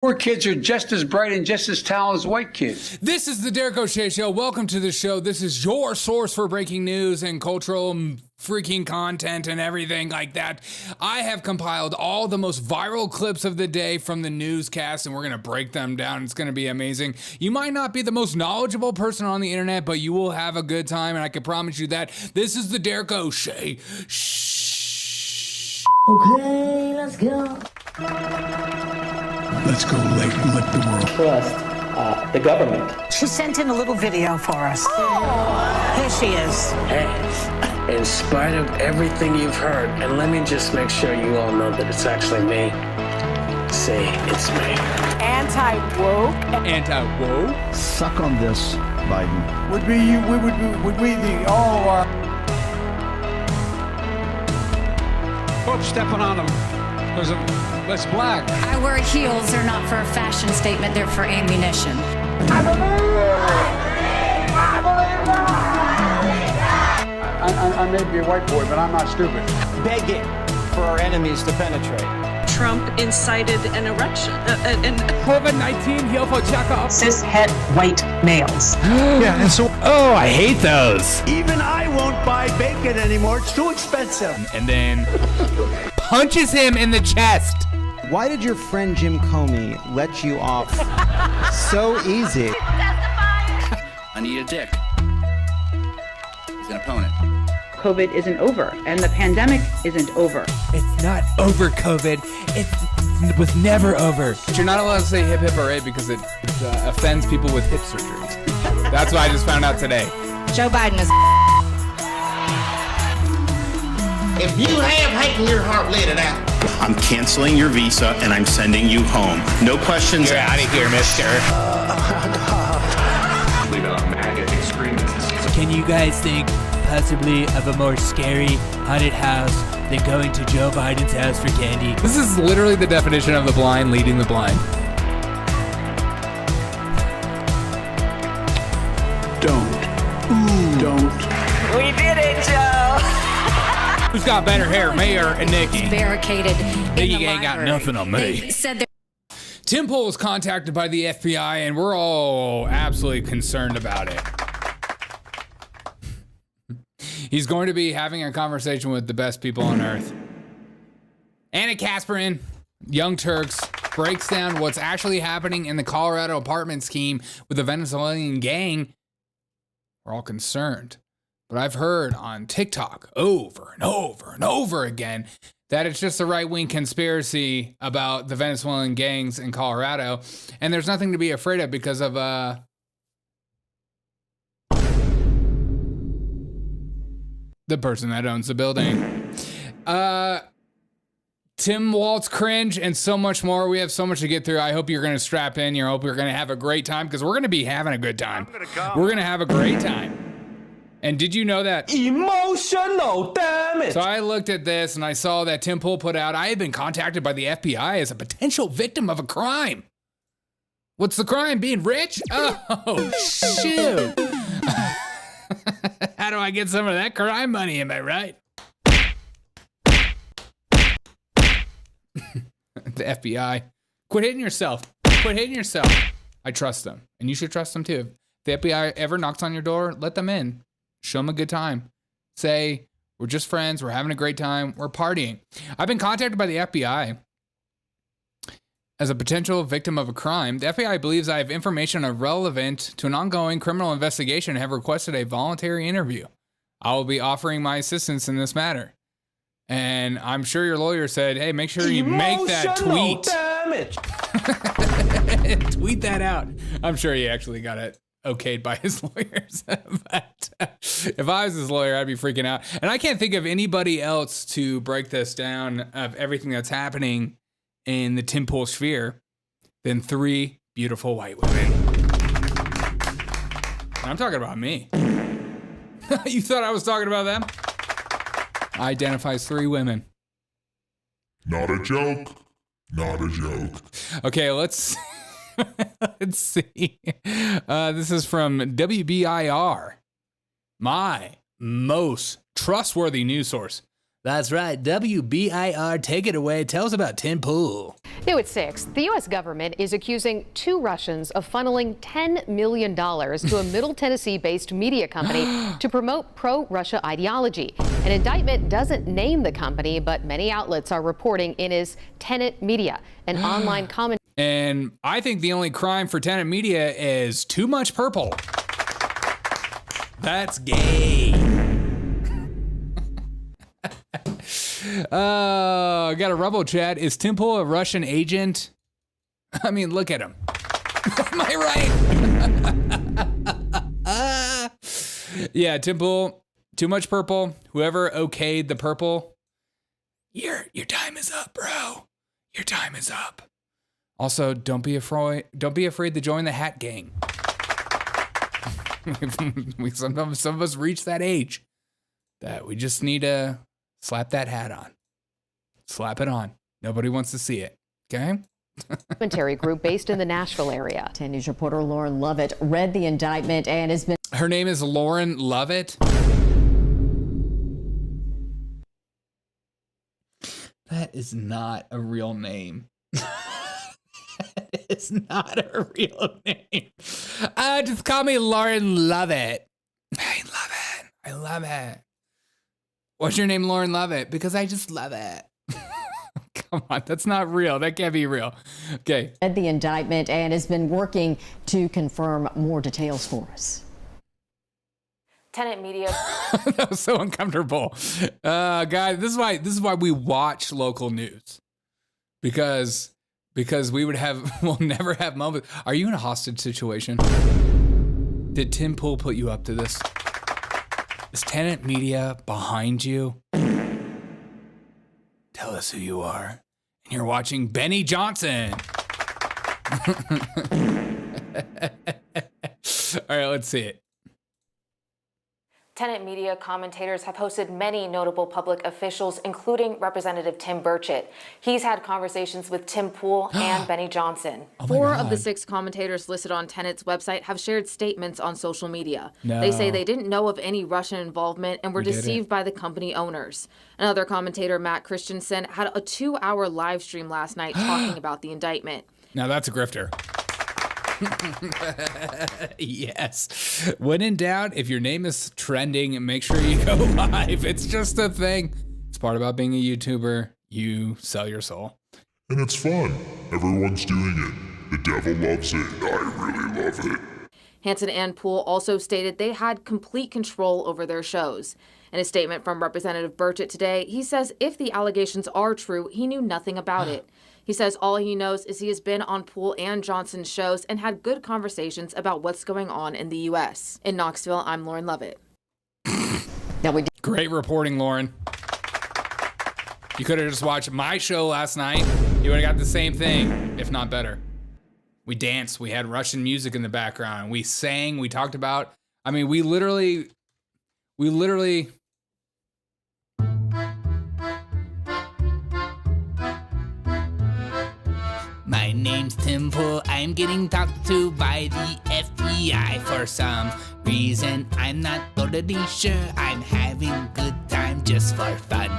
Poor kids are just as bright and just as talented as white kids. This is the Derek O'Shea Show. Welcome to the show. This is your source for breaking news and cultural freaking content and everything like that. I have compiled all the most viral clips of the day from the newscast, and we're going to break them down. It's going to be amazing. You might not be the most knowledgeable person on the internet, but you will have a good time, and I can promise you that. This is the Derek O'Shea. Shh. Okay, let's go. Let's go let the world Trust the government. She sent in a little video for us. Oh. Here she is. Hey, in spite of everything you've heard, and let me just make sure you all know that it's actually me. Say it's me. Anti-woke. Anti-woke? Suck on this, Biden. would we the all Oops, stepping on them. There's less black. I wear heels. They're not for a fashion statement. They're for ammunition. I may be a white boy, but I'm not stupid. Begging for our enemies to penetrate. Trump incited an erection. COVID-19 heel for checkup. Cis-het white males. Yeah, and so Oh, I hate those. even I won't buy bacon anymore. It's too expensive. And then punches him in the chest. Why did your friend Jim Comey let you off so easy? I need a dick. He's an opponent. COVID isn't over, and the pandemic isn't over. It's not over, COVID. It was never over. But you're not allowed to say hip hip hooray because it offends people with hip surgeries. That's what I just found out today. Joe Biden is. If you have hate in your heart, let it out. I'm canceling your visa and I'm sending you home. No questions. You're out of here, mister. Leave out MAGA extremists. Can you guys think possibly of a more scary haunted house than going to Joe Biden's house for candy? This is literally the definition of the blind leading the blind. Don't. We did it, Joe. Who's got better hair, Mayor and Nikki? Barricaded. You ain't got nothing on me. They said Tim Pool was contacted by the FBI, and we're all absolutely concerned about it. He's going to be having a conversation with the best people on earth. Anna Kasparian, Young Turks, breaks down what's actually happening in the Colorado apartment scheme with the Venezuelan gang. We're all concerned. But I've heard on TikTok over and over and over again that it's just a right-wing conspiracy about the Venezuelan gangs in Colorado. And there's nothing to be afraid of because of the person that owns the building. Tim Walz Cringe and so much more. We have so much to get through. I hope you're going to strap in. I hope you're going to have a great time because we're going to be having a good time. We're going to have a great time. And did you know that? Emotional damage. So I looked at this and I saw that Tim Pool put out, I have been contacted by the FBI as a potential victim of a crime. What's the crime? Being rich? Oh, shoot. How do I get some of that crime money? Am I right? The FBI. Quit hitting yourself. Quit hitting yourself. I trust them. And you should trust them too. If the FBI ever knocks on your door, let them in. Show them a good time. Say, we're just friends. We're having a great time. We're partying. I've been contacted by the FBI as a potential victim of a crime. The FBI believes I have information relevant to an ongoing criminal investigation and have requested a voluntary interview. I will be offering my assistance in this matter. And I'm sure your lawyer said, hey, make sure you make that tweet. Tweet that out. I'm sure he actually got it okayed by his lawyers. But if I was his lawyer, I'd be freaking out. And I can't think of anybody else to break this down of everything that's happening in the Tim Pool sphere than three beautiful white women. And I'm talking about me. You thought I was talking about them? I identify as three women. Not a joke. Not a joke. Okay, let's see. This is from WBIR, my most trustworthy news source. That's right. WBIR, take it away. Tell us about Tim Pool. New at 6, the U.S. government is accusing 2 Russians of funneling $10 million to a Middle Tennessee-based media company to promote pro-Russia ideology. An indictment doesn't name the company, but many outlets are reporting it is Tenet Media, an online comment. And I think the only crime for Tenet Media is too much purple. That's gay. I got a Rumble chat. Is Tim Pool a Russian agent? I mean, look at him. Am I right? Yeah, Tim Pool, too much purple. Whoever okayed the purple, your time is up, bro. Your time is up. Also, don't be afraid to join the hat gang. Some of us reach that age that we just need to slap that hat on. Slap it on. Nobody wants to see it. Okay? Commentary group based in the Nashville area. 10 News reporter Lauren Lovett read the indictment and has been. Her name is Lauren Lovett. That is not a real name. It's not a real name. Just call me Lauren Lovett. I love it. I love it. What's your name, Lauren Lovett? Because I just love it. Come on, that's not real. That can't be real. Okay. Read the indictment and has been working to confirm more details for us. Tenet Media. That was so uncomfortable. Guys, this is why we watch local news. Because we'll never have moments. Are you in a hostage situation? Did Tim Pool put you up to this? Is Tenet Media behind you? Tell us who you are. And you're watching Benny Johnson. All right, let's see it. Tenet Media commentators have hosted many notable public officials, including Representative Tim Burchett. He's had conversations with Tim Pool and Benny Johnson. Oh 4 of the 6 commentators listed on Tenet's website have shared statements on social media. No. They say they didn't know of any Russian involvement and were deceived by the company owners. Another commentator, Matt Christensen, had a 2-hour live stream last night talking about the indictment. Now that's a grifter. Yes. When in doubt, if your name is trending, make sure you go live. It's just a thing. It's part about being a YouTuber. You sell your soul. And it's fun. Everyone's doing it. The devil loves it. I really love it. Hansen and Pool also stated they had complete control over their shows. In a statement from Representative Burchett today, he says if the allegations are true, he knew nothing about it. He says all he knows is he has been on Pool and Johnson's shows and had good conversations about what's going on in the U.S. In Knoxville, I'm Lauren Lovett. Great reporting, Lauren. You could have just watched my show last night. You would have got the same thing, if not better. We danced. We had Russian music in the background. We sang. We talked about. I mean, we literally. My name's Tim Pool. I'm getting talked to by the FBI for some reason. I'm not totally sure. I'm having a good time just for fun.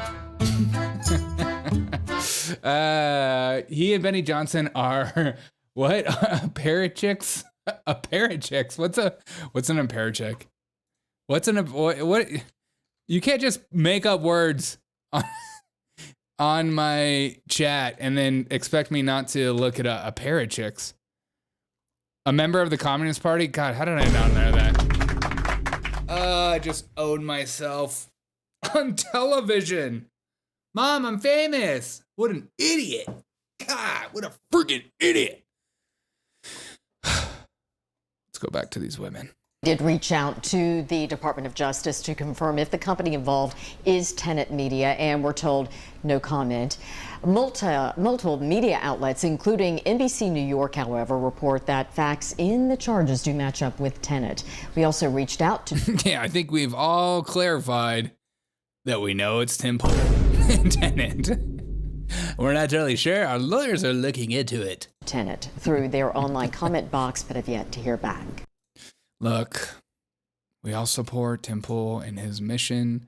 He and Benny Johnson are what? A pair of chicks? A pair of chicks. What's an apparatchik? What? You can't just make up words on my chat and then expect me not to look at a pair of chicks. A member of the Communist Party? God, how did I not know that? I just owed myself on television. Mom, I'm famous. What an idiot. God, what a freaking idiot. Let's go back to these women. Did reach out to the Department of Justice to confirm if the company involved is Tenet Media, and we're told no comment. Multiple media outlets, including NBC New York, however, report that facts in the charges do match up with Tenet. We also reached out to... Yeah, I think we've all clarified that we know it's Tim Pool and Tenet. We're not totally sure. Our lawyers are looking into it. Tenet through their online comment box, but have yet to hear back. Look, we all support Tim Pool and his mission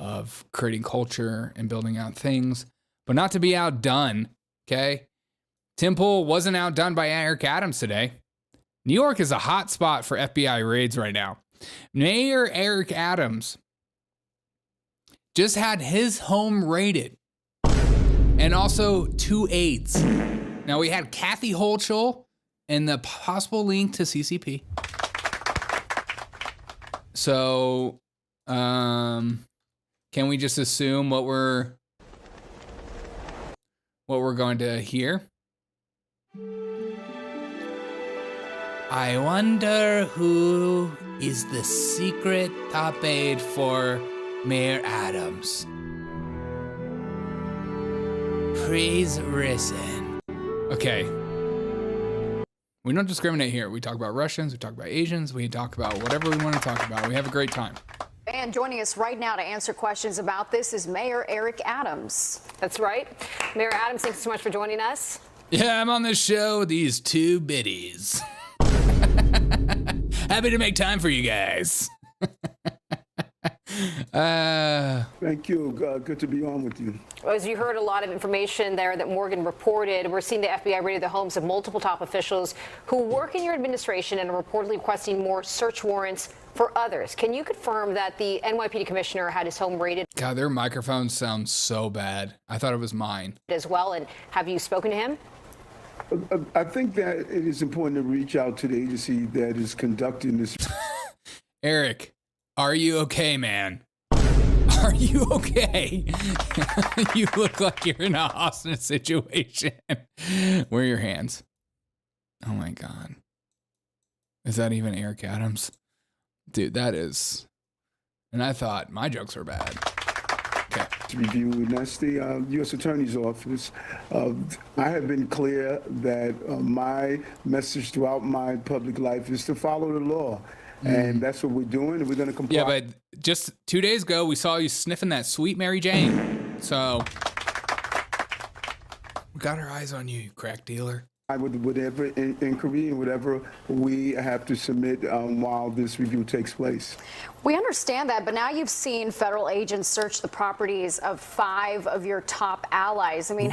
of creating culture and building out things, but not to be outdone, okay? Tim Pool wasn't outdone by Eric Adams today. New York is a hot spot for FBI raids right now. Mayor Eric Adams just had his home raided, and also 2 aides. Now, we had Kathy Hochul and the possible link to CCP. So, can we just assume what we're going to hear? I wonder who is the secret top aide for Mayor Adams. Praise risen. Okay. We don't discriminate here. We talk about Russians, we talk about Asians, we talk about whatever we want to talk about. We have a great time. And joining us right now to answer questions about this is Mayor Eric Adams. That's right. Mayor Adams, thanks so much for joining us. Yeah, I'm on this show with these 2 biddies. Happy to make time for you guys. Thank you. Good to be on with you. As you heard a lot of information there that Morgan reported, we're seeing the FBI raided the homes of multiple top officials who work in your administration and are reportedly requesting more search warrants for others. Can you confirm that the NYPD commissioner had his home raided? God, their microphones sound so bad. I thought it was mine. As well, and have you spoken to him? I think that it is important to reach out to the agency that is conducting this. Eric, are you okay, man? Are you okay? You look like you're in a hostage situation. Where are your hands? Oh my God. Is that even Eric Adams? Dude, that is. And I thought my jokes were bad. Okay. Review, and that's the U.S. Attorney's Office. I have been clear that my message throughout my public life is to follow the law. And that's what we're doing, and we're going to comply. Yeah, but just 2 days ago, we saw you sniffing that sweet Mary Jane. So we got our eyes on you, you crack dealer. With whatever inquiry and whatever we have to submit while this review takes place. We understand that, but now you've seen federal agents search the properties of 5 of your top allies. I mean,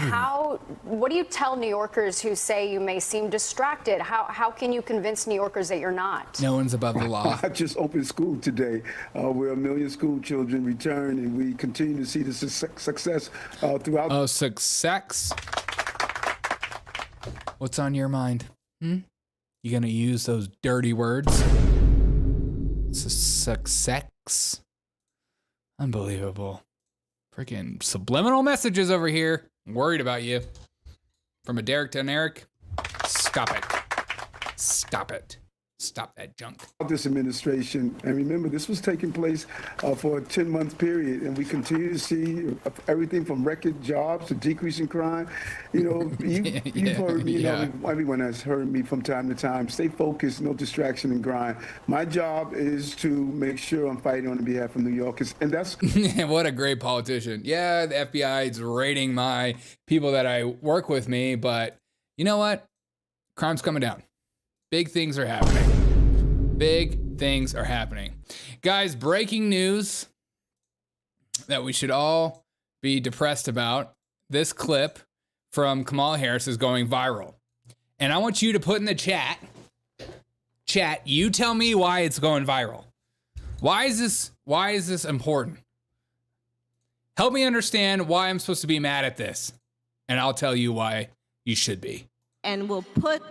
what do you tell New Yorkers who say you may seem distracted? How can you convince New Yorkers that you're not? No one's above the law. I just opened school today, where 1 million school children return, and we continue to see the success throughout. Oh, success? What's on your mind? You gonna use those dirty words? Success? Unbelievable. Freaking subliminal messages over here. I'm worried about you. From a Derek to an Eric. Stop it. Stop it. Stop that junk. This administration, and remember, this was taking place for a 10-month period, and we continue to see everything from record jobs to decreasing crime. You know, you've heard me, everyone has heard me from time to time. Stay focused, no distraction and grind. My job is to make sure I'm fighting on behalf of New Yorkers, and that's... What a great politician. Yeah, the FBI is raiding my people that I work with me, but you know what? Crime's coming down. Big things are happening. Big things are happening. Guys, breaking news that we should all be depressed about. This clip from Kamala Harris is going viral. And I want you to put in the chat, you tell me why it's going viral. Why is this important? Help me understand why I'm supposed to be mad at this. And I'll tell you why you should be. And we'll put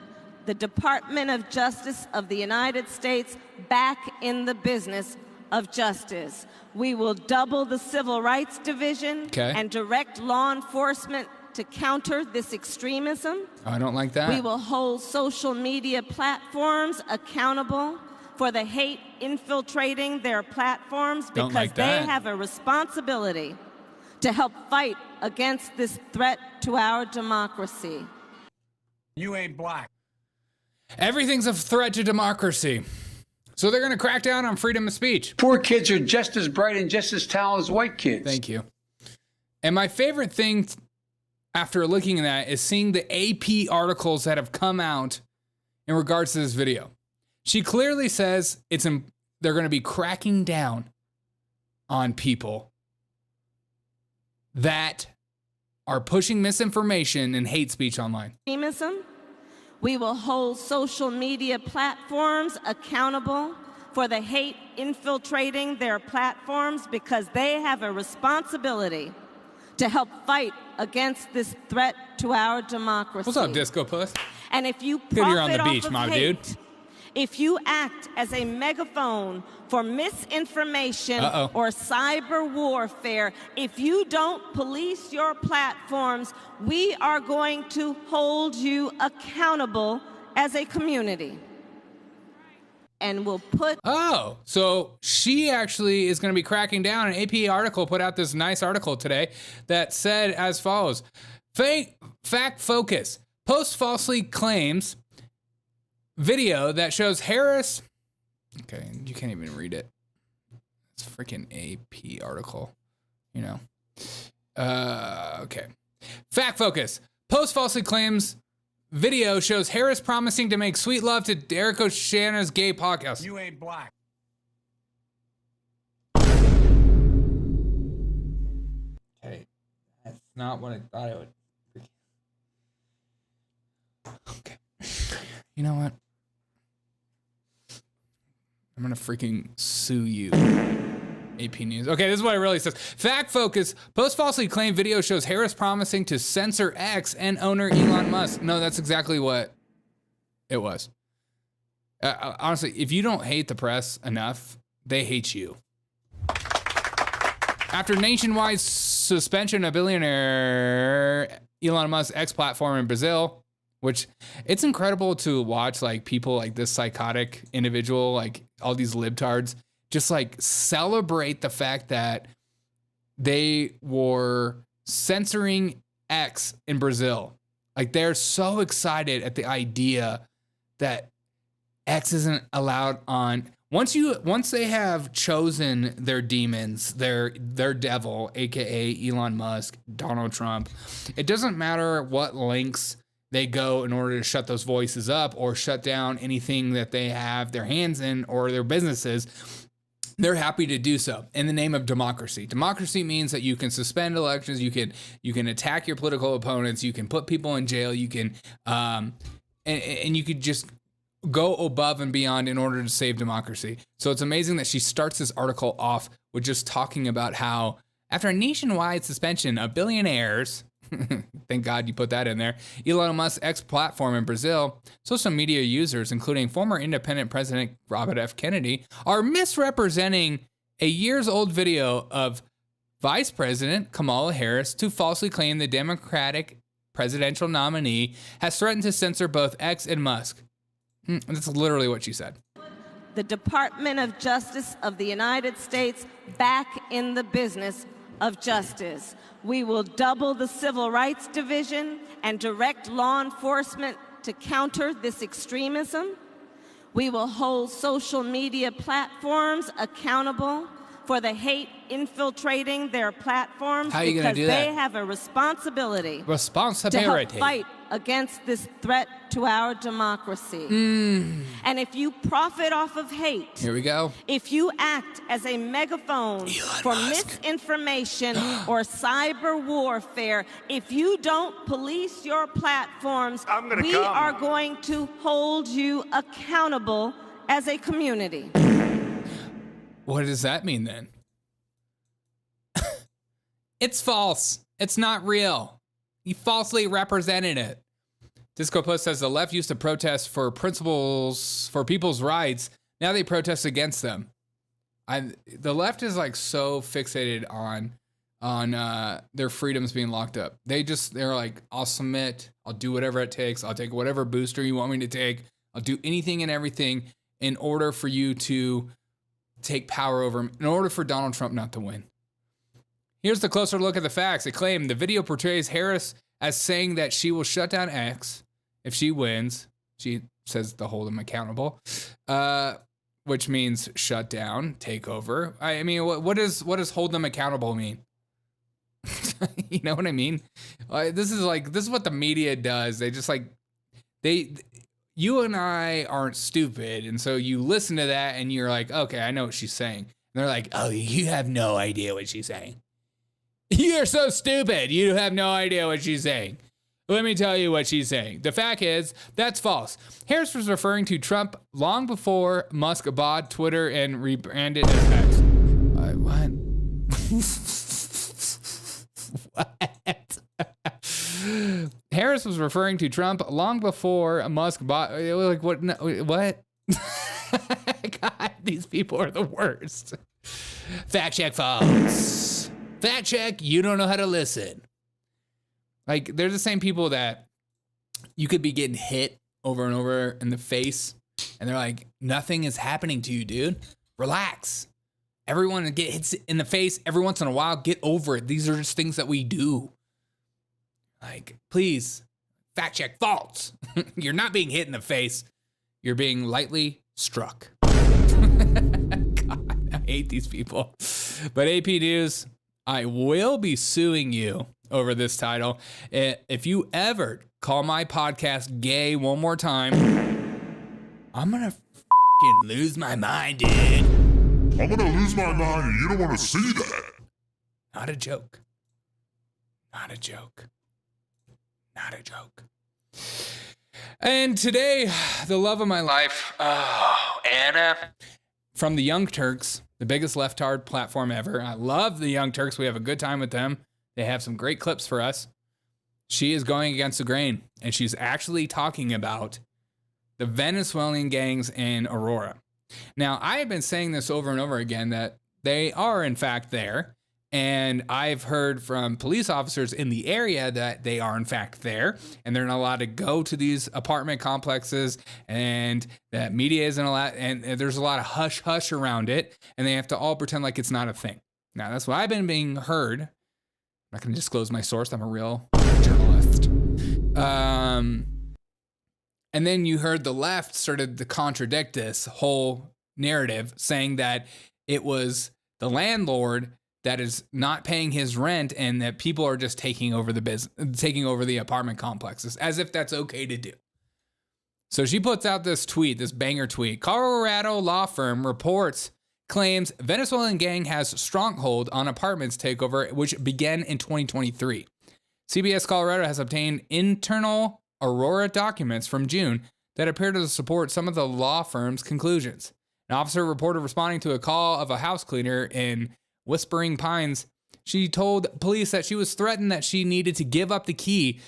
the Department of Justice of the United States back in the business of justice. We will double the Civil Rights Division and direct law enforcement to counter this extremism. I don't like that. We will hold social media platforms accountable for the hate infiltrating their platforms because they have a responsibility to help fight against this threat to our democracy. You ain't black. Everything's a threat to democracy. So they're going to crack down on freedom of speech. Poor kids are just as bright and just as talented as white kids. Thank you. And my favorite thing after looking at that is seeing the AP articles that have come out in regards to this video. She clearly says they're going to be cracking down on people that are pushing misinformation and hate speech online. Extremism. We will hold social media platforms accountable for the hate infiltrating their platforms because they have a responsibility to help fight against this threat to our democracy. What's up, Disco Puss? And if you Good you're on profit the off beach, of my hate, dude. if you act as a megaphone for misinformation or cyber warfare, if you don't police your platforms, we are going to hold you accountable as a community. And we'll put... Oh, so she actually is going to be cracking down. An AP article put out this nice article today that said as follows. Fact focus. Post falsely claims video that shows Harris. Okay, you can't even read it. It's a freaking AP article, you know. Okay. Fact focus. Post falsely claims video shows Harris promising to make sweet love to Derek O'Shanna's gay podcast. You ain't black. Okay, that's not what I thought it would. Okay. You know what? I'm gonna freaking sue you. AP News. Okay, this is what it really says. Fact focus. Post falsely claimed video shows Harris promising to censor X and owner Elon Musk. No, that's exactly what it was. Honestly, if you don't hate the press enough, they hate you. After nationwide suspension of billionaire Elon Musk's X platform in Brazil, which it's incredible to watch like people like this psychotic individual, like all these libtards, just like celebrate the fact that they were censoring X in Brazil. Like they're so excited at the idea that X isn't allowed on. Once they have chosen their demons, their devil, aka Elon Musk, Donald Trump, it doesn't matter what links they go in order to shut those voices up or shut down anything that they have their hands in or their businesses. They're happy to do so in the name of democracy. Democracy means that you can suspend elections, you can attack your political opponents, you can put people in jail, you can and you could just go above and beyond in order to save democracy. So it's amazing that she starts this article off with just talking about how after a nationwide suspension of billionaires, thank God you put that in there, Elon Musk's X platform in Brazil, social media users, including former independent president Robert F. Kennedy, are misrepresenting a years-old video of Vice President Kamala Harris to falsely claim the Democratic presidential nominee has threatened to censor both X and Musk. That's literally what she said. The Department of Justice of the United States back in the business of justice. We will double the Civil Rights Division and direct law enforcement to counter this extremism. We will hold social media platforms accountable for the hate infiltrating their platforms because they have a responsibility to help fight against this threat to our democracy. And if you profit off of hate, here we go. If you act as a megaphone for misinformation or cyber warfare, if you don't police your platforms, we are going to hold you accountable as a community. What does that mean then? It's false. It's not real. He falsely represented it. Disco Post says the left used to protest for principles for people's rights. Now they protest against them. The left is like so fixated on their freedoms being locked up. They're like, I'll submit. I'll do whatever it takes. I'll take whatever booster you want me to take. I'll do anything and everything in order for you to take power over him, in order for Donald Trump not to win. Here's the closer look at the facts. It claimed the video portrays Harris as saying that she will shut down X if she wins. She says to hold him accountable, which means shut down, take over. I mean, what does hold them accountable mean? You know what I mean? This is what the media does. They just you and I aren't stupid. And so you listen to that and you're like, okay, I know what she's saying. And they're like, oh, you have no idea what she's saying. You're so stupid. You have no idea what she's saying. Let me tell you what she's saying. The fact is, that's false. Harris was referring to Trump long before Musk bought Twitter and rebranded as X. What? What? Harris was referring to Trump long before Musk bought. Like what? No, what? God, these people are the worst. Fact check, false. Fact check. You don't know how to listen. Like, they're the same people that you could be getting hit over and over in the face, and they're like, nothing is happening to you, dude. Relax. Everyone get hits in the face every once in a while. Get over it. These are just things that we do. Like, please, fact check, false. You're not being hit in the face. You're being lightly struck. God, I hate these people. But AP News, I will be suing you over this title. If you ever call my podcast gay one more time, I'm gonna fucking lose my mind, dude. I'm gonna lose my mind and you don't want to see that. Not a joke. Not a joke. Not a joke. And today, the love of my life, Anna, from the Young Turks, the biggest leftard platform ever. I love the Young Turks. We have a good time with them. They have some great clips for us. She is going against the grain, and she's actually talking about the Venezuelan gangs in Aurora. Now, I have been saying this over and over again that they are, in fact, there. And I've heard from police officers in the area that they are, in fact, there. And they're not allowed to go to these apartment complexes. And that media isn't allowed. And there's a lot of hush-hush around it. And they have to all pretend like it's not a thing. Now, that's what I've been being heard. I'm not going to disclose my source. I'm a real journalist. And then you heard the left started to contradict this whole narrative, saying that it was the landlord that is not paying his rent and that people are just taking over the business, taking over the apartment complexes, as if that's okay to do. So she puts out this tweet, this banger tweet. Colorado law firm reports claims Venezuelan gang has stranglehold on apartments takeover, which began in 2023. CBS Colorado has obtained internal Aurora documents from June that appear to support some of the law firm's conclusions. An officer reported responding to a call of a house cleaner in Whispering Pines. She told police that she was threatened that she needed to give up the key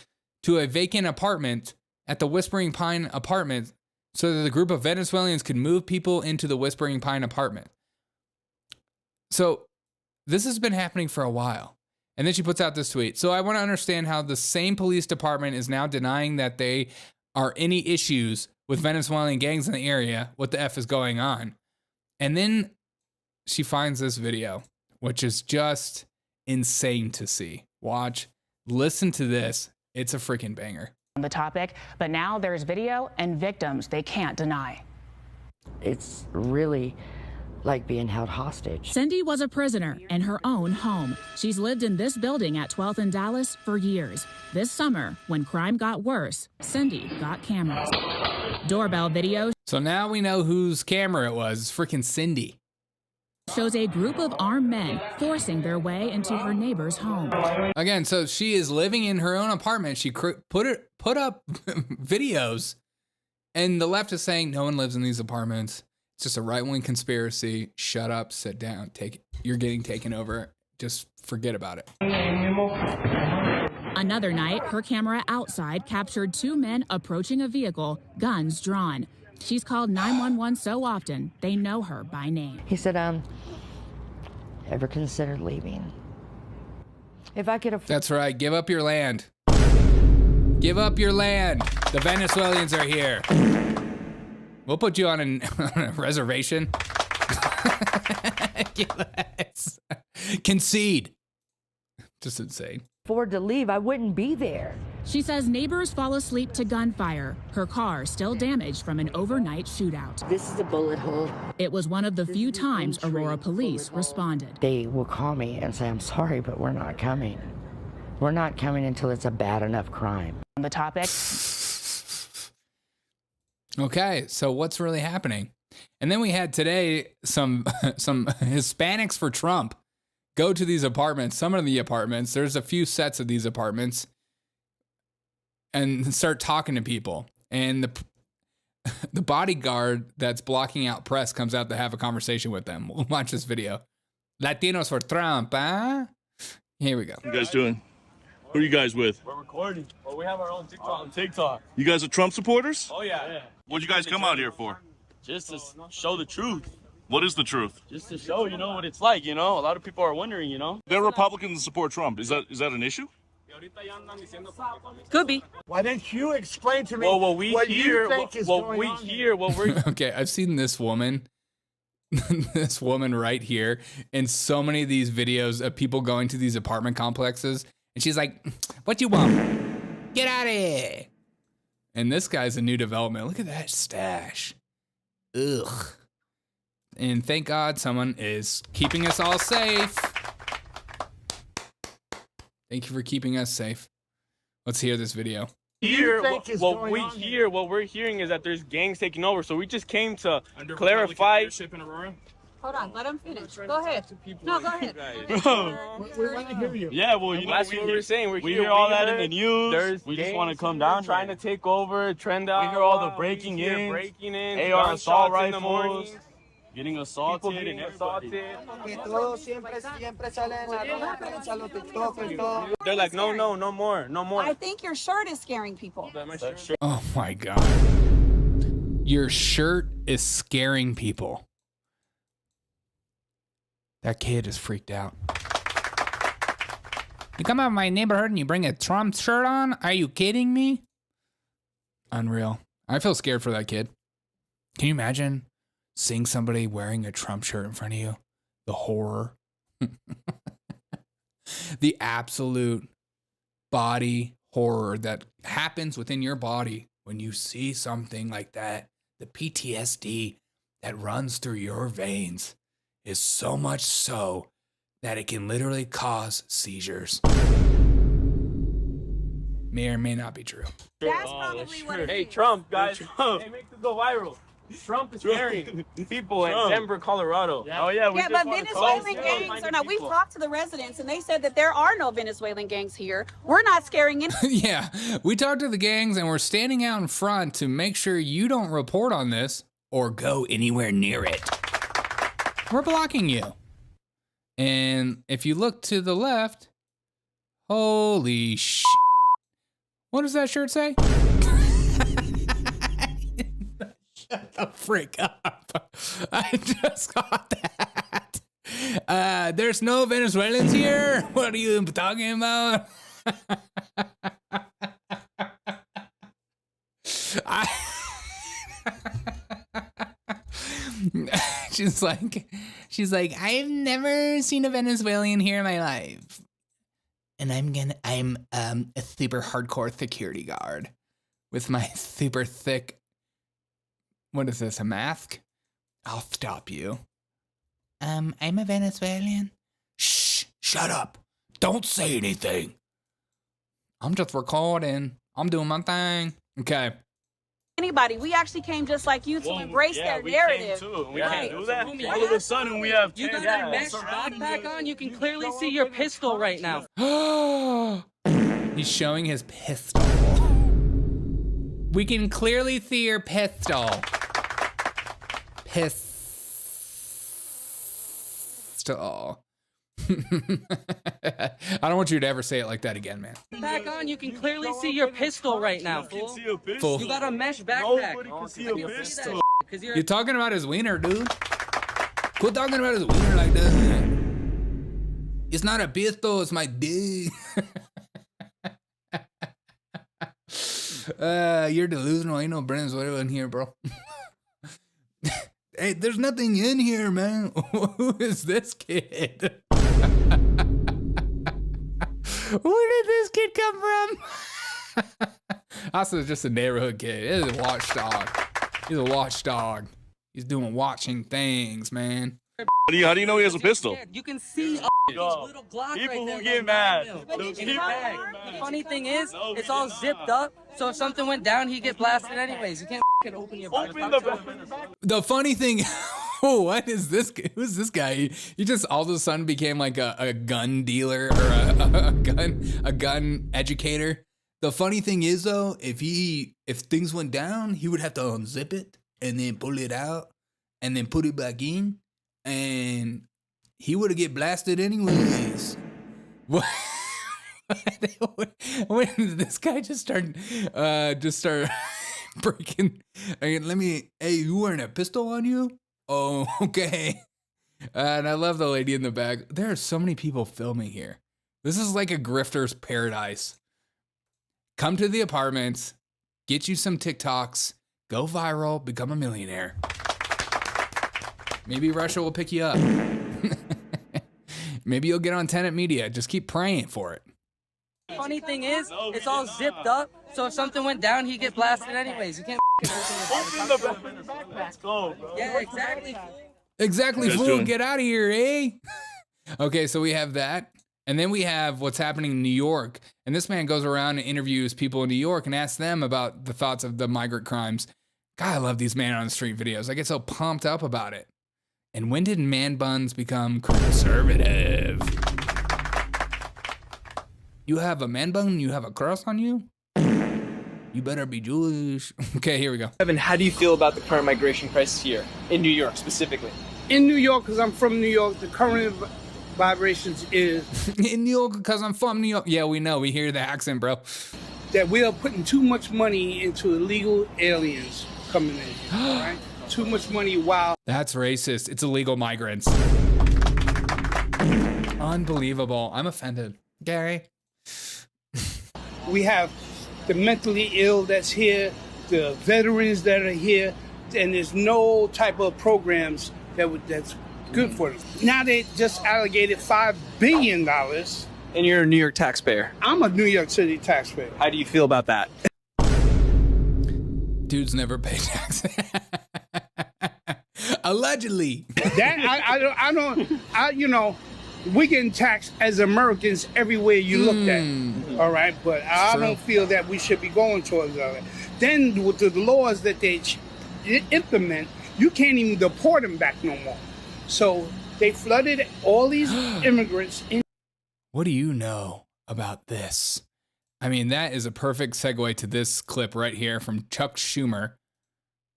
to a vacant apartment at the Whispering Pine apartment so that the group of Venezuelans could move people into the Whispering Pine apartment. So this has been happening for a while. And then she puts out this tweet. So I want to understand how the same police department is now denying that they are any issues with Venezuelan gangs in the area. What the F is going on? And then she finds this video, which is just insane to see. Watch, listen to this. It's a freaking banger. On the topic, but now there's video and victims they can't deny. It's really like being held hostage. Cindy was a prisoner in her own home. She's lived in this building at 12th and Dallas for years. This summer, when crime got worse, Cindy got cameras. Doorbell video. So now we know whose camera it was. It's freaking Cindy. Shows a group of armed men forcing their way into her neighbor's home. Again, so she is living in her own apartment. She put up videos, and the left is saying no one lives in these apartments. It's just a right-wing conspiracy. Shut up, sit down, take it. You're getting taken over. Just forget about it. Another night, her camera outside captured two men approaching a vehicle, guns drawn. She's called 911 so often, they know her by name. He said, ever considered leaving? If I could afford... That's right. Give up your land. Give up your land. The Venezuelans are here. We'll put you on a reservation. Yes. Concede. Just insane. Afford to leave, I wouldn't be there. She says neighbors fall asleep to gunfire. Her car still damaged from an overnight shootout. This is a bullet hole. It was one of the few times Aurora Police responded. They will call me and say, I'm sorry, but we're not coming. We're not coming until it's a bad enough crime. On the topic. Okay, so what's really happening? And then we had today some Hispanics for Trump go to these apartments, some of the apartments, there's a few sets of these apartments, and start talking to people. And the bodyguard that's blocking out press comes out to have a conversation with them. We'll watch this video. Latinos for Trump, huh? Here we go. What are you guys doing? Who are you guys with? We're recording. Well, we have our own TikTok. You guys are Trump supporters? Oh, yeah. What'd you guys come out here for? Just to show the truth. What is the truth? Just to show, what it's like, A lot of people are wondering, They're Republicans that support Trump. Is that an issue? Could be. Why didn't you explain to me what we're... Okay, I've seen this woman, this woman right here, in so many of these videos of people going to these apartment complexes, and she's like, "What you want? Get out of here!" And this guy's a new development. Look at that stash. Ugh. And thank God someone is keeping us all safe. Thank you for keeping us safe. Let's hear this video. What we're hearing is that there's gangs taking over. So we just came to clarify. Hold on, let him finish. Go ahead. No, go ahead. We want to hear you. Yeah, well, that's what we're saying. We hear all that in the news. We just want to come down, trying to take over, trend out. We hear all the breaking in, AR assault rifles, getting assaulted and assaulted. They're like, no more. I think your shirt is scaring people. Oh my God. Your shirt is scaring people. That kid is freaked out. You come out of my neighborhood and you bring a Trump shirt on? Are you kidding me? Unreal. I feel scared for that kid. Can you imagine seeing somebody wearing a Trump shirt in front of you? The horror. The absolute body horror that happens within your body when you see something like that. The PTSD that runs through your veins is so much so that it can literally cause seizures. May or may not be true. That's probably what it is. Hey, Trump, guys. Hey, make this go viral. Trump is scaring people in Denver, Colorado. Yeah. Oh, yeah. But Venezuelan gangs are not. We've talked to the residents, and they said that there are no Venezuelan gangs here. We're not scaring any. Yeah, we talked to the gangs, and we're standing out in front to make sure you don't report on this or go anywhere near it. We're blocking you. And if you look to the left, holy shit. What does that shirt say? Shut the frick up. I just got that. There's no Venezuelans here. What are you talking about? She's like, I've never seen a Venezuelan here in my life. And I'm a super hardcore security guard with my super thick, what is this, a mask? I'll stop you. I'm a Venezuelan. Shh, shut up. Don't say anything. I'm just recording. I'm doing my thing. Okay. Anybody. We actually came just like you to embrace their narrative. We can't do that. All of a sudden, we have. You got a mesh backpack on. You can clearly see your pistol right now. He's showing his pistol. We can clearly see your pistol. Pistol. I don't want you to ever say it like that again, man. Back on, you can clearly see your pistol right now, fool. Fool. You got a mesh backpack. Nobody can see a pistol. You're talking about his wiener, dude. Quit talking about his wiener like that. It's not a pistol, it's my dick. You're delusional. Ain't no Venezuelan here, bro. Hey, there's nothing in here, man. Who is this kid? Where did this kid come from? Also, just a neighborhood kid. It is a watchdog. He's a watchdog. He's doing watching things, man. How do you know he has a pistol? You can see little Glock people right who get mad. The funny thing is, it's all zipped up. So if something went down, he'd get blasted anyways. You can't open your bag. The funny thing, What is this? Who's this guy? He just all of a sudden became like a gun dealer or a gun educator. The funny thing is though, if things went down, he would have to unzip it and then pull it out and then put it back in, and he would get blasted anyways. What? When did this guy just start breaking? Hey, you wearing a pistol on you? Oh, okay. And I love the lady in the back. There are so many people filming here. This is like a grifter's paradise. Come to the apartments, get you some TikToks, go viral, become a millionaire. Maybe Russia will pick you up. Maybe you'll get on Tenet Media. Just keep praying for it. Funny thing is, it's all zipped up, so if something went down, he'd get blasted anyways. You can't open the back. Let's go, bro. Yeah, exactly. Exactly, fool. Get out of here, eh? Okay, so we have that. And then we have what's happening in New York. And this man goes around and interviews people in New York and asks them about the thoughts of the migrant crimes. God, I love these man on the street videos. I get so pumped up about it. And when did man buns become conservative? You have a man bun, you have a cross on you? You better be Jewish. Okay, here we go. Evan, how do you feel about the current migration crisis here in New York specifically? In New York, because I'm from New York, the current vibrations is... In New York, because I'm from New York. Yeah, we know. We hear the accent, bro. That we are putting too much money into illegal aliens coming in, right? Too much money while... That's racist. It's illegal migrants. Unbelievable. I'm offended. Gary? We have the mentally ill that's here, the veterans that are here, and there's no type of programs that's good for them. Now they just allocated $5 billion. And you're a New York taxpayer. I'm a New York City taxpayer. How do you feel about that? Dudes never pay taxes. Allegedly. You know, we getting taxed as Americans everywhere you look at. All right, but I don't feel that we should be going towards that. Then with the laws that they implement, you can't even deport them back no more. So they flooded all these immigrants in. What do you know about this? I mean, that is a perfect segue to this clip right here from Chuck Schumer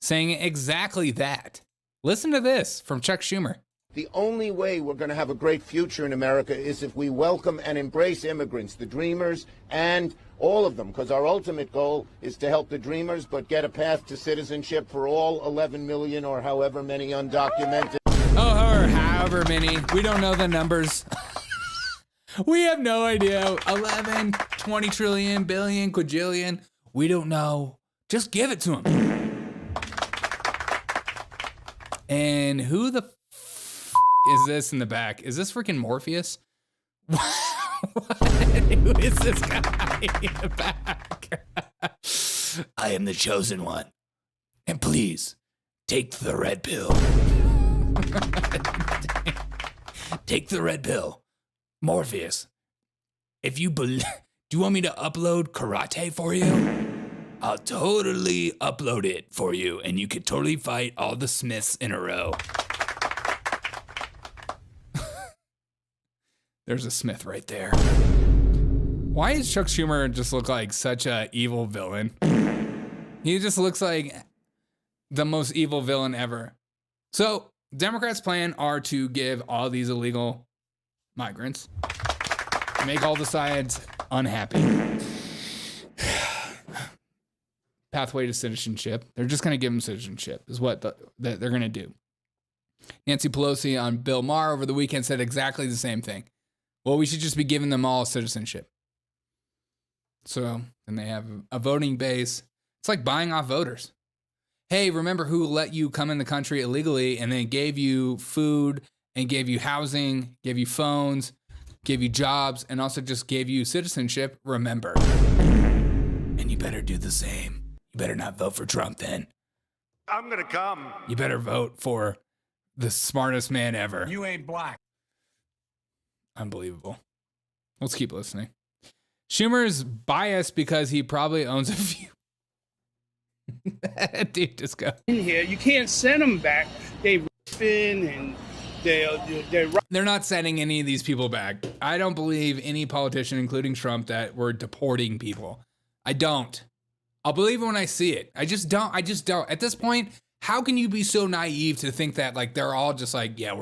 saying exactly that. Listen to this from Chuck Schumer. The only way we're going to have a great future in America is if we welcome and embrace immigrants, the dreamers, and all of them, because our ultimate goal is to help the dreamers, but get a path to citizenship for all 11 million or however many undocumented. Oh, or however many. We don't know the numbers. We have no idea. 11, 20 trillion, billion, quadrillion. We don't know. Just give it to them. And who the is this in the back? Is this freaking Morpheus? Who is this guy in the back? I am the chosen one. And please, take the red pill. Take the red pill. Morpheus, if you do you want me to upload karate for you? I'll totally upload it for you, and you could totally fight all the Smiths in a row. There's a Smith right there. Why does Chuck Schumer just look like such a evil villain? He just looks like the most evil villain ever. So, Democrats' plan are to give all these illegal migrants, make all the sides unhappy. Pathway to citizenship. They're just going to give them citizenship is what they're going to do. Nancy Pelosi on Bill Maher over the weekend said exactly the same thing. Well, we should just be giving them all citizenship. So then they have a voting base. It's like buying off voters. Hey, remember who let you come in the country illegally and then gave you food and gave you housing, gave you phones, gave you jobs, and also just gave you citizenship? Remember. And you better do the same. You better not vote for Trump then. I'm going to come. You better vote for the smartest man ever. You ain't black. Unbelievable. Let's keep listening. Schumer's biased because he probably owns a few. Dude, just go. In here, you can't send them back. and they're not sending any of these people back. I don't believe any politician, including Trump, that we're deporting people. I don't. I'll believe it when I see it. I just don't. At this point, how can you be so naive to think that like they're all just like, yeah,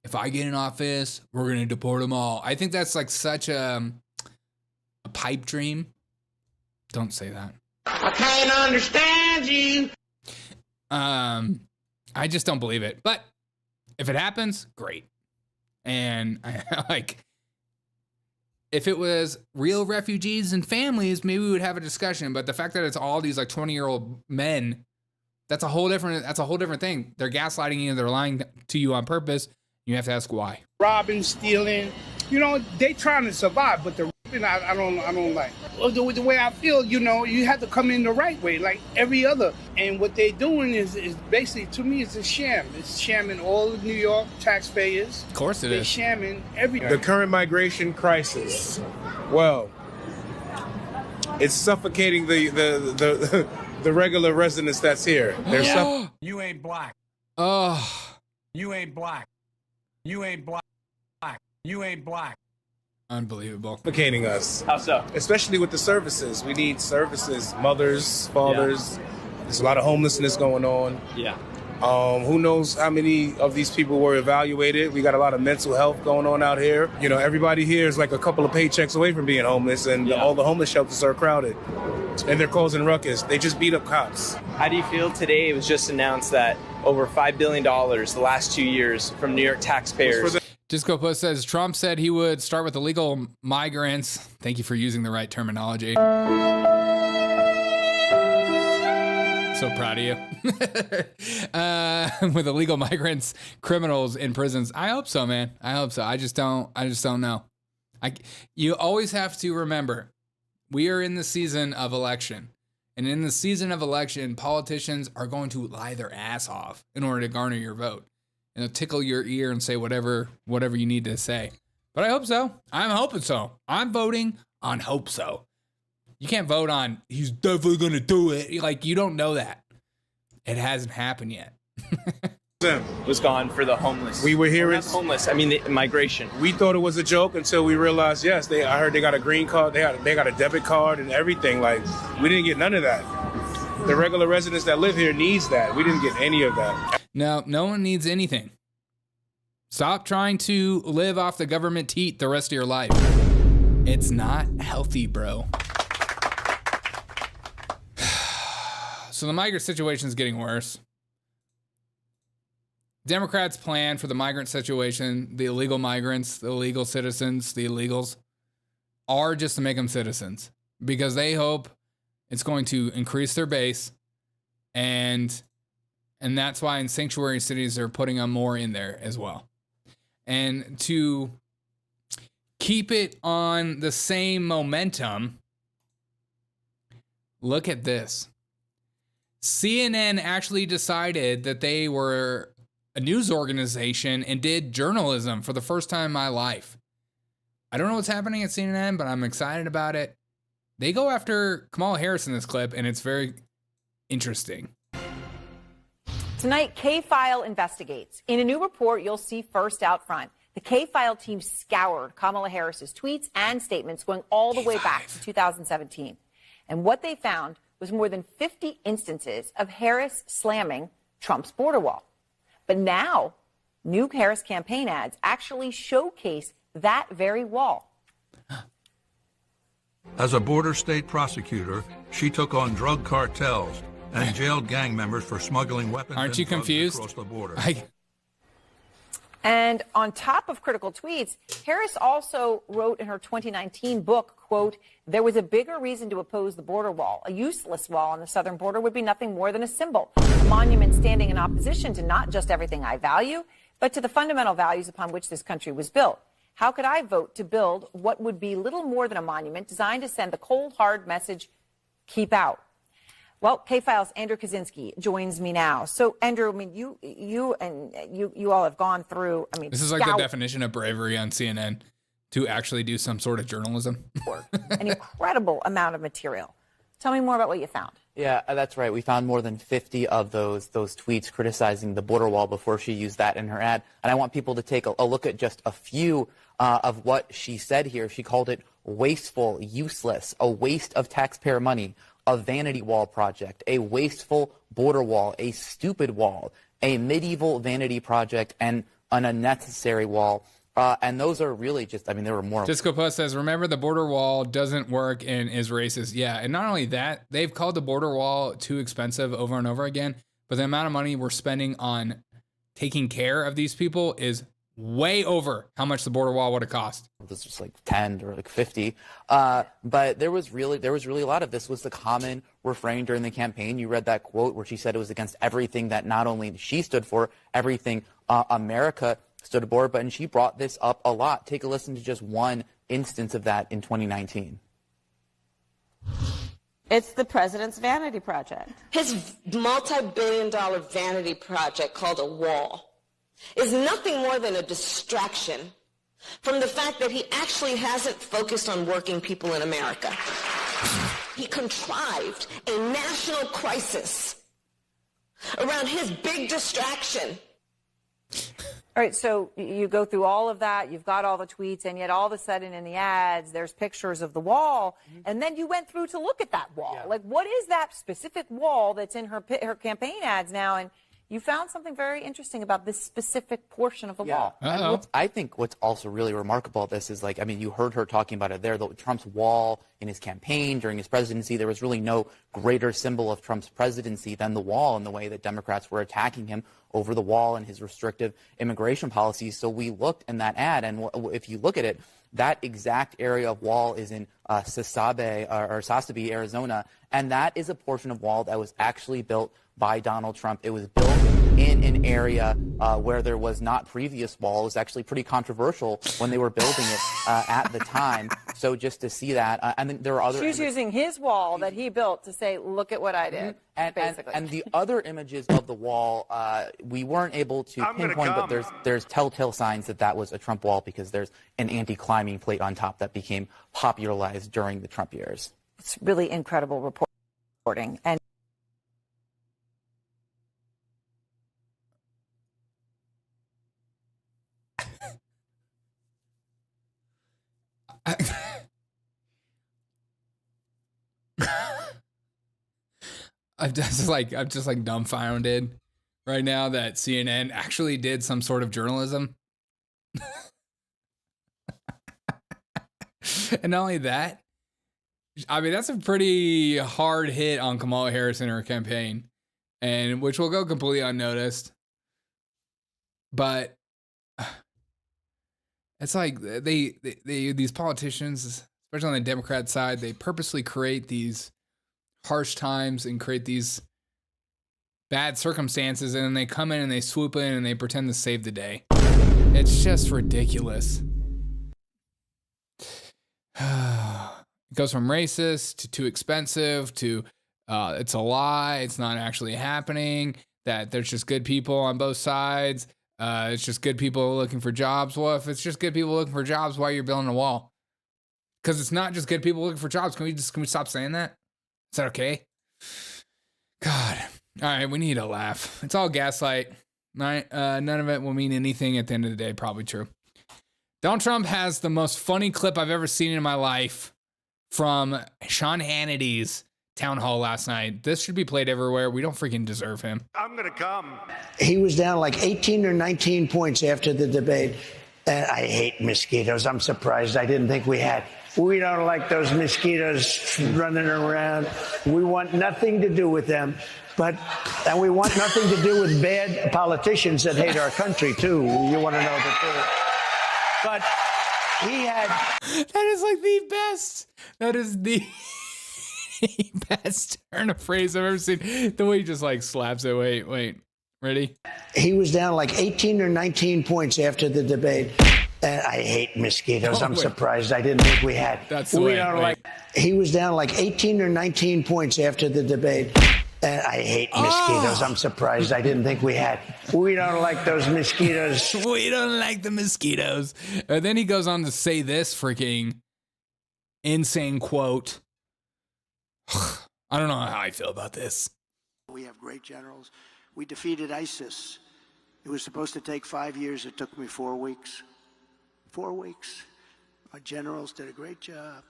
if I get in office, we're gonna deport them all. I think that's like such a pipe dream. Don't say that. I can't understand you. I just don't believe it. But if it happens, great. And I like, if it was real refugees and families, maybe we would have a discussion. But the fact that it's all these like 20-year-old men, that's a whole different thing. They're gaslighting you. They're lying to you on purpose. You have to ask why. Robbing, stealing, they trying to survive, but the robbing I don't like. Well, the way I feel, you have to come in the right way, like every other. And what they're doing is basically, to me, it's a sham. It's shamming all of New York taxpayers. Of course it they're is. Shamming everything. The current migration crisis, well, it's suffocating the regular residents that's here. They're You ain't black. Oh. You ain't black. You ain't black. You ain't black. Unbelievable. Suffocating us. How so? Especially with the services. We need services. Mothers, fathers. Yeah. There's a lot of homelessness going on. Yeah. Who knows how many of these people were evaluated? We got a lot of mental health going on out here. Everybody here is like a couple of paychecks away from being homeless, and all the homeless shelters are crowded. And they're causing ruckus. They just beat up cops. How do you feel today? It was just announced that over $5 billion the last 2 years from New York taxpayers. Disco Puss says Trump said he would start with illegal migrants. Thank you for using the right terminology. So proud of you. With illegal migrants, criminals in prisons. I hope so, man. I hope so. I just don't know. You always have to remember, we are in the season of election. And in the season of election, politicians are going to lie their ass off in order to garner your vote. And they'll tickle your ear and say whatever you need to say. But I hope so. I'm hoping so. I'm voting on hope so. You can't vote on he's definitely going to do it. Like, you don't know that. It hasn't happened yet. Was gone for the homeless. We were hearing homeless. I mean, the migration. We thought it was a joke until we realized, yes, I heard they got a green card. They got a debit card and everything. Like, we didn't get none of that. The regular residents that live here needs that. We didn't get any of that. No one needs anything. Stop trying to live off the government teat the rest of your life. It's not healthy, bro. So the migrant situation is getting worse. Democrats' plan for the migrant situation, the illegal migrants, the illegal citizens, the illegals, are just to make them citizens because they hope it's going to increase their base, and that's why in sanctuary cities they're putting them more in there as well. And to keep it on the same momentum, look at this. CNN actually decided that they were a news organization and did journalism for the first time in my life. I don't know what's happening at CNN, but I'm excited about it. They go after Kamala Harris in this clip, and it's very interesting. Tonight, K-File investigates. In a new report, you'll see first out front. The K-File team scoured Kamala Harris's tweets and statements going all the way back to 2017. And what they found was more than 50 instances of Harris slamming Trump's border wall. But now, new Harris campaign ads actually showcase that very wall. As a border state prosecutor, she took on drug cartels and jailed gang members for smuggling weapons. Aren't you confused? Across the border. And on top of critical tweets, Harris also wrote in her 2019 book, quote, "There was a bigger reason to oppose the border wall. A useless wall on the southern border would be nothing more than a symbol, a monument standing in opposition to not just everything I value, but to the fundamental values upon which this country was built. How could I vote to build what would be little more than a monument designed to send the cold, hard message, keep out?" Well, K-File's Andrew Kaczynski joins me now. So, Andrew, I mean, you all have gone through, I mean, this is like the definition of bravery on CNN, to actually do some sort of journalism. An incredible amount of material. Tell me more about what you found. Yeah, that's right. We found more than 50 of those tweets criticizing the border wall before she used that in her ad. And I want people to take a look at just a few of what she said here. She called it wasteful, useless, a waste of taxpayer money, a vanity wall project, a wasteful border wall, a stupid wall, a medieval vanity project, and an unnecessary wall. And those are really just, I mean, there were more. Disco Plus says, remember, the border wall doesn't work and is racist. Yeah, and not only that, they've called the border wall too expensive over and over again, but the amount of money we're spending on taking care of these people is way over how much the border wall would have cost. This was like 10 or like 50. But there was really a lot of this was the common refrain during the campaign. You read that quote where she said it was against everything that not only she stood for, everything America stood for, but and she brought this up a lot. Take a listen to just one instance of that in 2019. It's the president's vanity project. His multi-billion-dollar vanity project called a wall is nothing more than a distraction from the fact that he actually hasn't focused on working people in America. He contrived a national crisis around his big distraction. All right, so you go through all of that, you've got all the tweets, and yet all of a sudden in the ads, there's pictures of the wall, and then you went through to look at that wall. Yeah. Like, what is that specific wall that's in her campaign ads now? And you found something very interesting about this specific portion of the wall. And I think what's also really remarkable about this is, like, I mean, you heard her talking about it there, Trump's wall in his campaign during his presidency. There was really no greater symbol of Trump's presidency than the wall in the way that Democrats were attacking him over the wall and his restrictive immigration policies. So we looked in that ad, and if you look at it, that exact area of wall is in Sasabe, Arizona, and that is a portion of wall that was actually built by Donald Trump. It was built in an area where there was not previous wall. It was actually pretty controversial when they were building it at the time. So just to see that, and then there are other. She's using his wall that he built to say, "Look at what I did." Basically. And the other images of the wall, we weren't able to pinpoint, but there's telltale signs that was a Trump wall because there's an anti-climbing plate on top that became popularized during the Trump years. It's really incredible reporting. And I'm just like dumbfounded right now that CNN actually did some sort of journalism. And not only that, I mean, that's a pretty hard hit on Kamala Harris in her campaign, and which will go completely unnoticed. But it's like they these politicians, especially on the Democrat side, they purposely create these harsh times and create these bad circumstances, and then they come in and they swoop in and they pretend to save the day. It's just ridiculous. It goes from racist to too expensive to it's a lie, it's not actually happening, that there's just good people on both sides, it's just good people looking for jobs. Well, if it's just good people looking for jobs, why are you building a wall? Because it's not just good people looking for jobs. Can we stop saying that? Is that okay? God. All right, we need a laugh. It's all gaslight. None of it will mean anything at the end of the day. Probably true. Donald Trump has the most funny clip I've ever seen in my life from Sean Hannity's town hall last night. This should be played everywhere. We don't freaking deserve him. I'm going to come. He was down like 18 or 19 points after the debate. And I hate mosquitoes. I'm surprised. I didn't think we had. We don't like those mosquitoes running around. We want nothing to do with them. And we want nothing to do with bad politicians that hate our country, too. You want to know the truth. But he had... That is like the best. That is the best turn of phrase I've ever seen. The way he just like slaps it. Wait. Ready? He was down like 18 or 19 points after the debate. And I hate mosquitoes. I'm surprised. I didn't think we had. That's the way. He was down like 18 or 19 points after the debate. And I hate mosquitoes. I'm surprised. I didn't think we had. We don't like those mosquitoes. We don't like the mosquitoes. And then he goes on to say this freaking insane quote. I don't know how I feel about this. We have great generals. We defeated ISIS. It was supposed to take 5 years. It took me 4 weeks. 4 weeks. Our generals did a great job.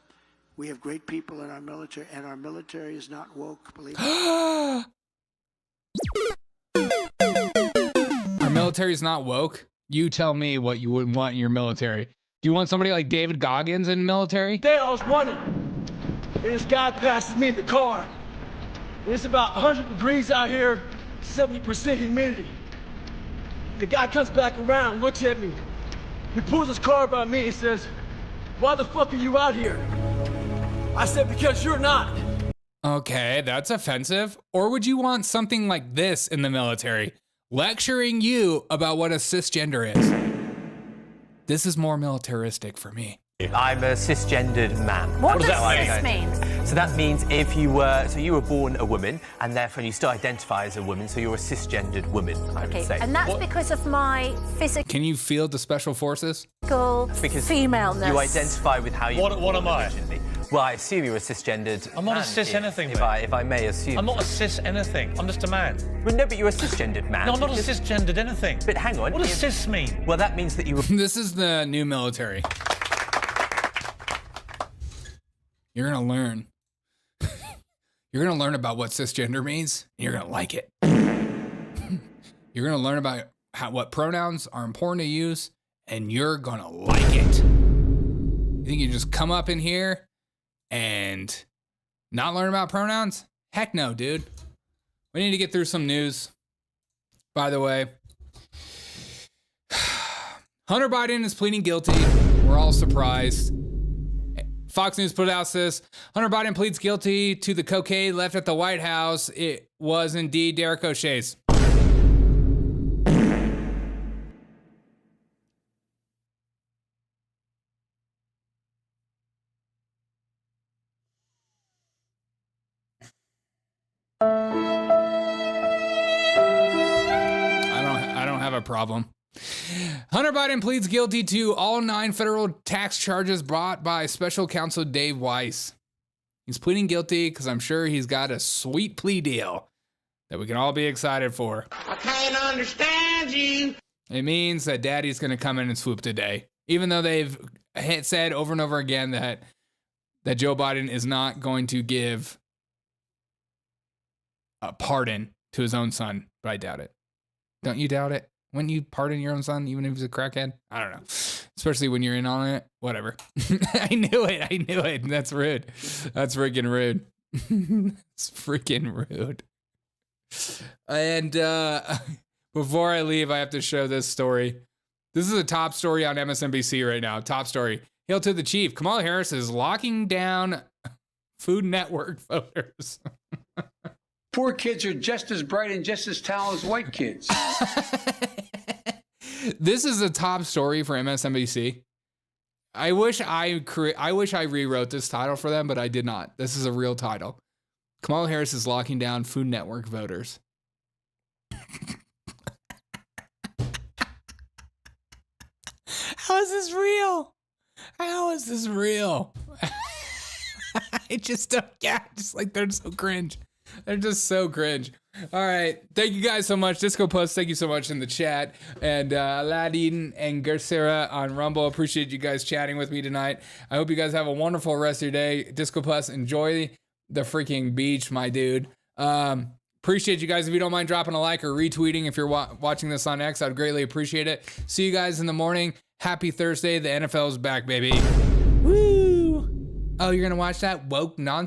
We have great people in our military, and our military is not woke, believe me. Our military is not woke? You tell me what you would want in your military. Do you want somebody like David Goggins in the military? Day I was running, and this guy passes me in the car. It's about 100 degrees out here, 70% humidity. The guy comes back around, looks at me. He pulls his car by me and says, "Why the fuck are you out here?" I said, "Because you're not." Okay, that's offensive. Or would you want something like this in the military? Lecturing you about what a cisgender is. This is more militaristic for me. I'm a cisgendered man. What does cis mean? So that means if you were born a woman, and therefore you still identify as a woman, so you're a cisgendered woman, I would say. And that's because of my physical Can you field the special forces? Because femaleness. you identify with how you What am I? originally. Well, I assume you're a cisgendered I'm not man, a cis anything, if I may assume. I'm not a cis anything. I'm just a man. Well, no, but you're a cisgendered man. No, I'm not a cisgendered anything. But hang on. What does cis mean? Well, that means that you were... This is the new military. You're going to learn. You're going to learn about what cisgender means, and you're going to like it. You're going to learn about what pronouns are important to use, and you're going to like it. You think you just come up in here and not learn about pronouns? Heck no, dude. We need to get through some news. By the way, Hunter Biden is pleading guilty. We're all surprised. Fox News put out this. Hunter Biden pleads guilty to the cocaine left at the White House. It was indeed Derek O'Shea's. I don't have a problem. Hunter Biden pleads guilty to all 9 federal tax charges brought by special counsel Dave Weiss. He's pleading guilty because I'm sure he's got a sweet plea deal that we can all be excited for. I can't understand you. It means that daddy's going to come in and swoop today, even though they've said over and over again that Joe Biden is not going to give a pardon to his own son, but I doubt it. Don't you doubt it? Wouldn't you pardon your own son, even if he's a crackhead? I don't know. Especially when you're in on it. Whatever. I knew it. That's rude. That's freaking rude. It's freaking rude. And before I leave, I have to show this story. This is a top story on MSNBC right now. Top story. Hail to the chief. Kamala Harris is locking down Food Network voters. Poor kids are just as bright and just as talented as white kids. This is a top story for MSNBC. I wish I rewrote this title for them, but I did not. This is a real title. Kamala Harris is locking down Food Network voters. How is this real? How is this real? I just don't get. Just like they're so cringe. They're just so cringe. All right. Thank you guys so much. Disco Plus, thank you so much in the chat. And Aladdin and Gersera on Rumble. Appreciate you guys chatting with me tonight. I hope you guys have a wonderful rest of your day. Disco Plus, enjoy the freaking beach, my dude. Appreciate you guys. If you don't mind dropping a like or retweeting if you're watching this on X, I'd greatly appreciate it. See you guys in the morning. Happy Thursday. The NFL's back, baby. Woo! Oh, you're going to watch that woke nonsense?